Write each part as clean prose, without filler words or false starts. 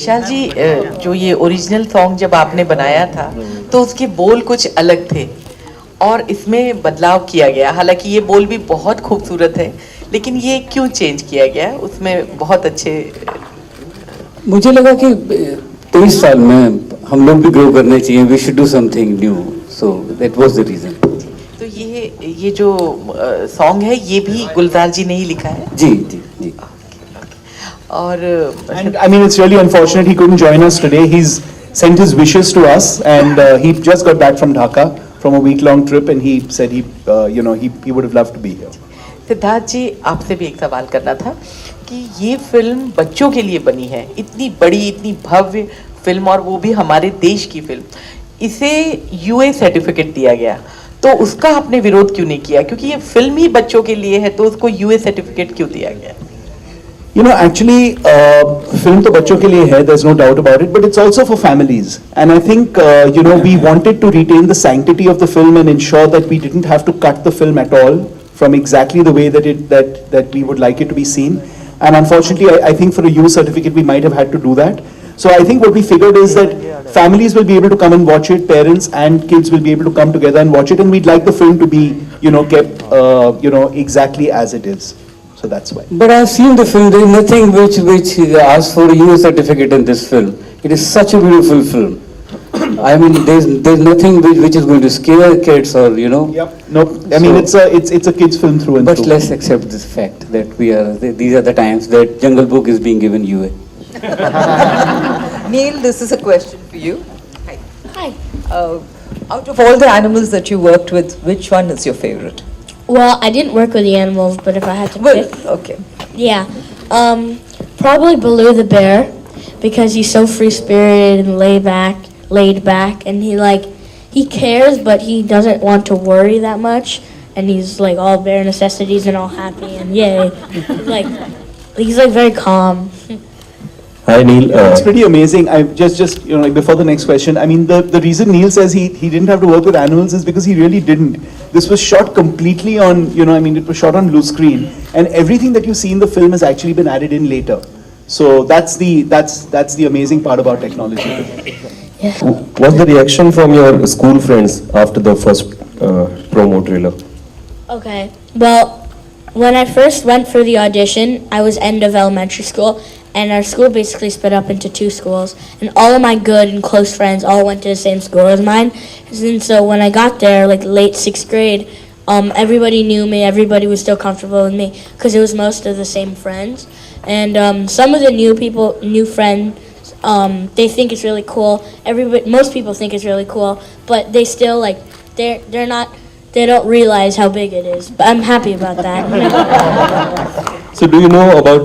विशाल जी, जो ये original song जब आपने बनाया था तो उसके बोल कुछ अलग थे और इसमें बदलाव किया गया। हालांकि ये बोल भी बहुत खूबसूरत है, लेकिन ये क्यों चेंज किया गया? उसमें बहुत अच्छे। मुझे लगा कि 23 साल में हम लोग भी ग्रो करने चाहिए, we should do something new, so that was the reason. तो ये जो सॉन्ग है ये भी गुलजार जी ने ही लिखा है? जी जी जी। और And I mean, it's really unfortunate he couldn't join us today. He's sent his wishes to us, and he just got back from Dhaka from a week-long trip, and he said he would have loved to be here. Siddharth जी, आपसे भी एक सवाल करना था कि ये film बच्चों के लिए बनी है, इतनी बड़ी इतनी भव्य फिल्म, और वो भी हमारे देश की फिल्म, इसे यूए सर्टिफिकेट दिया गया, तो उसका आपने विरोध क्यों नहीं किया? क्योंकि ये फिल्म ही बच्चों के लिए है, तो उसको यूए सर्टिफिकेट क्यों दिया गया? You know, actually, film to बच्चों के लिए है, there's no doubt about it, but it's also for families. And I think, we wanted to retain the sanctity of the film and ensure that we didn't have to cut the film at all from exactly the way that we would like it to be seen. And unfortunately, I think for a U certificate, we might have had to do that. So I think what we figured is that families will be able to come and watch it, parents and kids will be able to come together and watch it, and we'd like the film to be, kept, exactly as it is. So that's why. But I've seen the film. There is nothing which asks for a U certificate in this film. It is such a beautiful film. I mean, there's nothing which is going to scare kids or Yep. No, I mean it's a kids film through and But through. let's accept this fact that these are the times that Jungle Book is being given UA. Neil, this is a question for you. Hi. Out of all the animals that you worked with, which one is your favorite? Well, I didn't work with the animals, but if I had to pick, Okay. yeah, probably Baloo the bear, because he's so free-spirited and laid back, and he cares, but he doesn't want to worry that much, and he's like all bare necessities and all happy and yay, he's very calm. Hi Neil. It's pretty amazing. I just before the next question, I mean the reason Neil says he didn't have to work with animals is because he really didn't. This was shot completely on, it was shot on blue screen, and everything that you see in the film has actually been added in later. So that's the amazing part about technology. What's the reaction from your school friends after the first promo trailer? Okay, well, when I first went for the audition, I was end of elementary school, and our school basically split up into two schools, and all of my good and close friends all went to the same school as mine. And so when I got there, late 6th grade, everybody knew me, everybody was still comfortable with me, because it was most of the same friends. And some of the new friends, they think it's really cool. Most people think it's really cool, but they still they don't realize how big it is. But I'm happy about that. So do you know about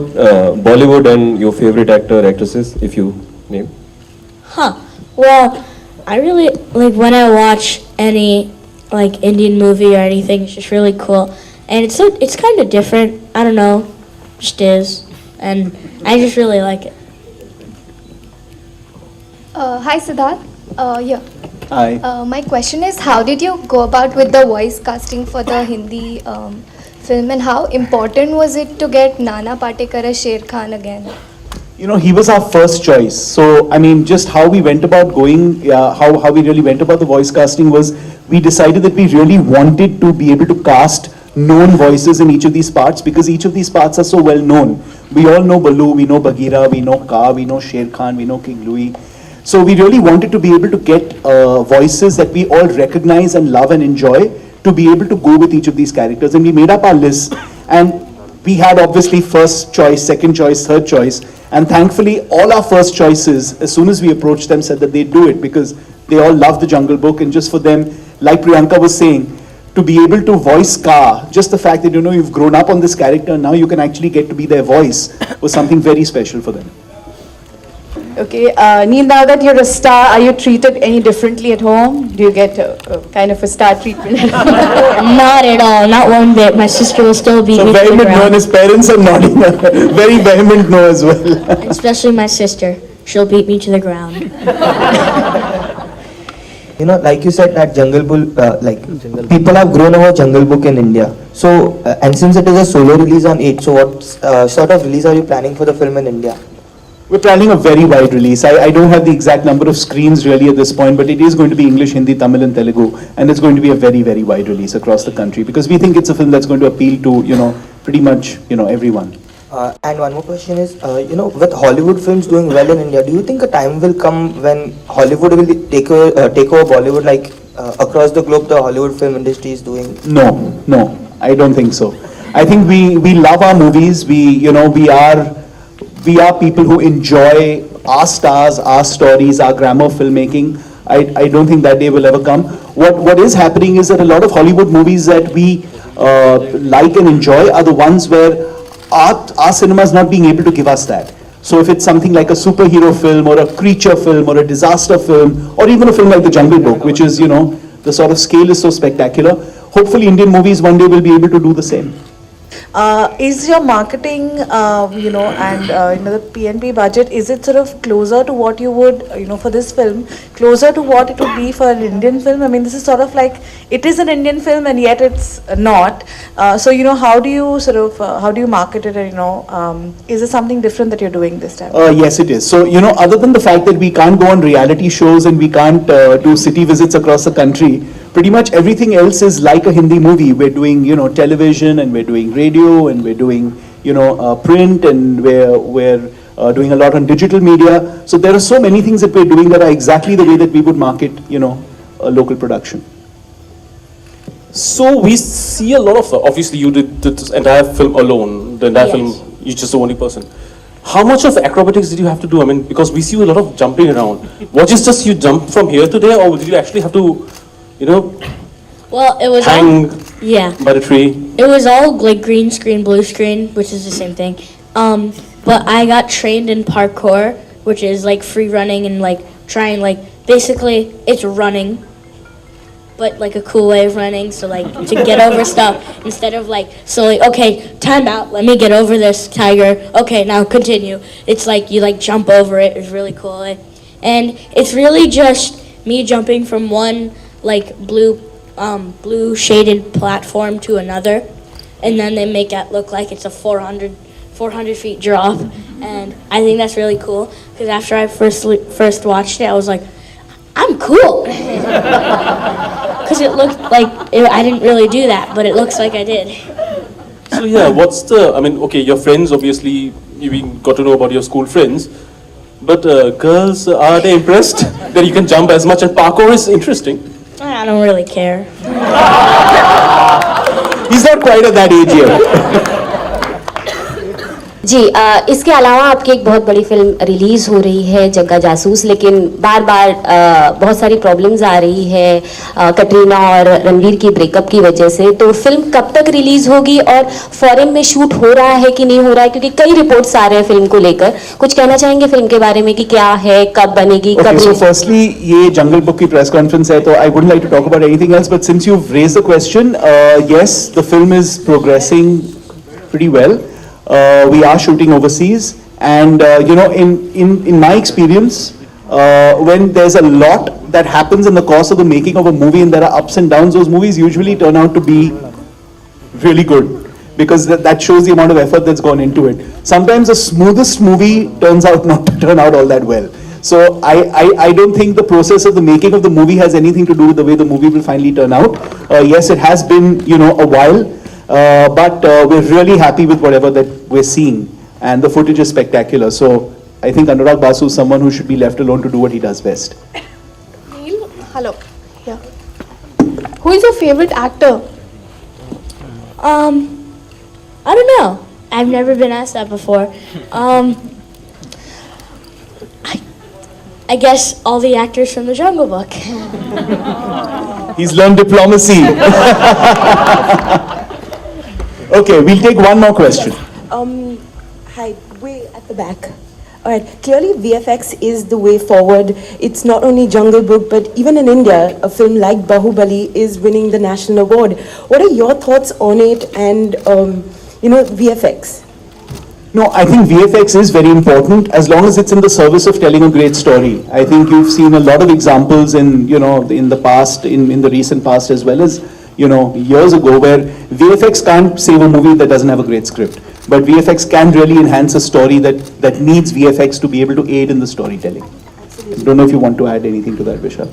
Bollywood and your favorite actor, actresses, if you name? Well, I really when I watch any Indian movie or anything. It's just really cool, and it's kind of different. I don't know, just is, and I just really like it. Hi Siddharth. Yeah. Hi. My question is, how did you go about with the voice casting for the Hindi film, and how important was it to get Nana Patekar as Sher Khan again? He was our first choice. So, I mean, just how we went about going, how we really went about the voice casting was, we decided that we really wanted to be able to cast known voices in each of these parts, because each of these parts are so well known. We all know Baloo, we know Bagheera, we know Kaa, we know Sher Khan, we know King Louis. So we really wanted to be able to get voices that we all recognize and love and enjoy, to be able to go with each of these characters. And we made up our list, and we had obviously first choice, second choice, third choice, and thankfully all our first choices, as soon as we approached them, said that they'd do it, because they all love the Jungle Book. And just for them, like Priyanka was saying, to be able to voice Kaa, just the fact that you've grown up on this character and now you can actually get to be their voice, was something very special for them. Okay, Neil, now that you're a star, are you treated any differently at home? Do you get a kind of a star treatment? Not at all, not one bit. My sister will still beat So me to the vehement no, and ground. his parents are nodding. Very vehement no as well. And especially my sister. She'll beat me to the ground. Like you said, at Jungle Book, people have grown over Jungle Book in India. So, and since it is a solo release on 8, so what sort of release are you planning for the film in India? We're planning a very wide release. I don't have the exact number of screens really at this point, but it is going to be English, Hindi, Tamil and Telugu, and it's going to be a very, very wide release across the country because we think it's a film that's going to appeal to, pretty much, everyone. And one more question is, with Hollywood films doing well in India, do you think a time will come when Hollywood will take over Bollywood, like across the globe the Hollywood film industry is doing? No, I don't think so. I think we love our movies. We are people who enjoy our stars, our stories, our grammar filmmaking. I don't think that day will ever come. What is happening is that a lot of Hollywood movies that we like and enjoy are the ones where our cinema is not being able to give us that. So if it's something like a superhero film or a creature film or a disaster film or even a film like The Jungle Book, which is, the sort of scale is so spectacular, hopefully Indian movies one day will be able to do the same. Is your marketing, and the PNP budget, is it sort of closer to what you would, for this film, closer to what it would be for an Indian film? I mean, this is sort of like, it is an Indian film and yet it's not. So, how do you sort of, how do you market it? Is it something different that you're doing this time? Yes, it is. So, other than the fact that we can't go on reality shows and we can't do city visits across the country, pretty much everything else is like a Hindi movie. We're doing, television and we're doing radio and we're doing, print and we're doing a lot on digital media. So there are so many things that we're doing that are exactly the way that we would market, a local production. So we see a lot of, obviously you did this entire film alone, the entire film, you're just the only person. How much of acrobatics did you have to do? I mean, because we see a lot of jumping around. Was it just you jump from here to there, or did you actually have to, Well, it was hang all, by the tree? It was all like green screen, blue screen, which is the same thing. But I got trained in parkour, which is like free running and like trying basically it's running, but like a cool way of running. So like to get over stuff instead of okay, time out, let me get over this tiger. Okay, now continue. It's like you jump over it. It's really cool. And it's really just me jumping from one blue shaded platform to another, and then they make it look like it's a 400 feet drop, and I think that's really cool because after I first watched it, I was like, I'm cool, because it looked like I didn't really do that, but it looks like I did. So yeah, okay, your friends, obviously you got to know about your school friends, but girls, are they impressed that you can jump as much, and parkour is interesting? I don't really care. He's not quite at that age yet. जी इसके अलावा आपकी एक बहुत बड़ी film release हो रही है जग्गा जासूस, लेकिन बार बार बहुत सारी प्रॉब्लम्स आ रही है कटरीना और रणवीर की ब्रेकअप की वजह से, तो फिल्म कब तक रिलीज़ होगी और फॉरेन में शूट हो रहा है कि नहीं हो रहा है, क्योंकि कई रिपोर्ट्स आ रहे हैं फिल्म को लेकर. कुछ कहना चाहेंगे फिल्म के बारे में कि क्या है, कब बनेगी, कब? So firstly, ये जंगल बुक की प्रेस कॉन्फ्रेंस है, तो I wouldn't like to talk about anything else, but since you've raised the question, yes, the film is progressing pretty well. We are shooting overseas, and in my experience, when there's a lot that happens in the course of the making of a movie and there are ups and downs, those movies usually turn out to be really good because that shows the amount of effort that's gone into it. Sometimes the smoothest movie turns out not to turn out all that well. So I don't think the process of the making of the movie has anything to do with the way the movie will finally turn out. Yes, it has been a while. But we're really happy with whatever that we're seeing, and the footage is spectacular. So I think Anurag Basu is someone who should be left alone to do what he does best. Neil, hello. Yeah. Who is your favorite actor? I don't know. I've never been asked that before. I guess all the actors from The Jungle Book. He's learned diplomacy. Okay, we'll take one more question. Hi, way at the back. All right, clearly VFX is the way forward. It's not only Jungle Book, but even in India, a film like Bahubali is winning the national award. What are your thoughts on it and, VFX? No, I think VFX is very important as long as it's in the service of telling a great story. I think you've seen a lot of examples in the past, in the recent past, as well as years ago, where VFX can't save a movie that doesn't have a great script. but VFX can really enhance a story that needs VFX to be able to aid in the storytelling. Don't know if you want to add anything to that, Vishal.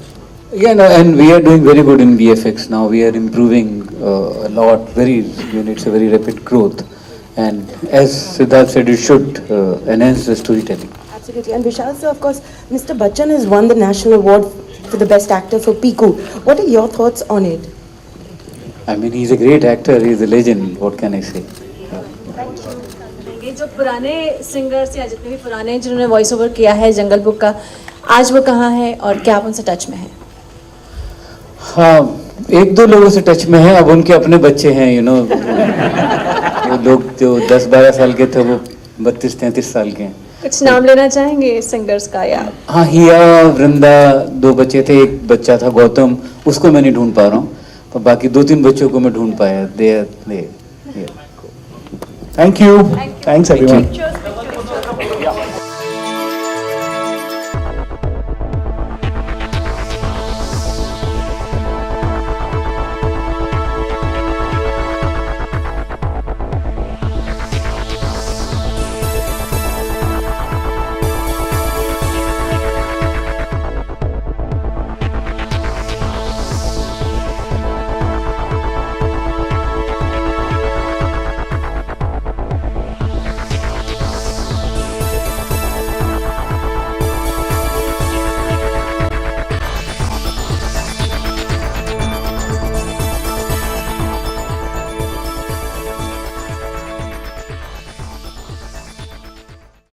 Yeah, no, and we are doing very good in VFX now. We are improving a lot. It's a very rapid growth, and as Siddharth said, it should enhance the storytelling. Absolutely. And Vishal sir, of course, Mr. Bachchan has won the national award for the best actor for Piku. What are your thoughts on it? I mean, he's a great actor. He's a legend. What can I say? जो पुराने singers या जितने भी पुराने जिन्होंने voice over किया है जंगल book का, आज वो कहाँ है और क्या आप उनसे टच में हैं? हाँ, एक दो लोगों से टच में है. अब उनके अपने बच्चे हैं, you know. वो लोग जो 10-12 साल के थे वो 32-33 साल के हैं. कुछ नाम लेना चाहेंगे सिंगर्स का या? हाँ, हिया, वृंदा, 2 बच्चे थे. एक बच्चा था गौतम, उसको मैं नहीं ढूंढ पा रहा हूँ, पर बाकी 2-3 बच्चों को मैं ढूंढ पाया. Thank you. Thanks everyone.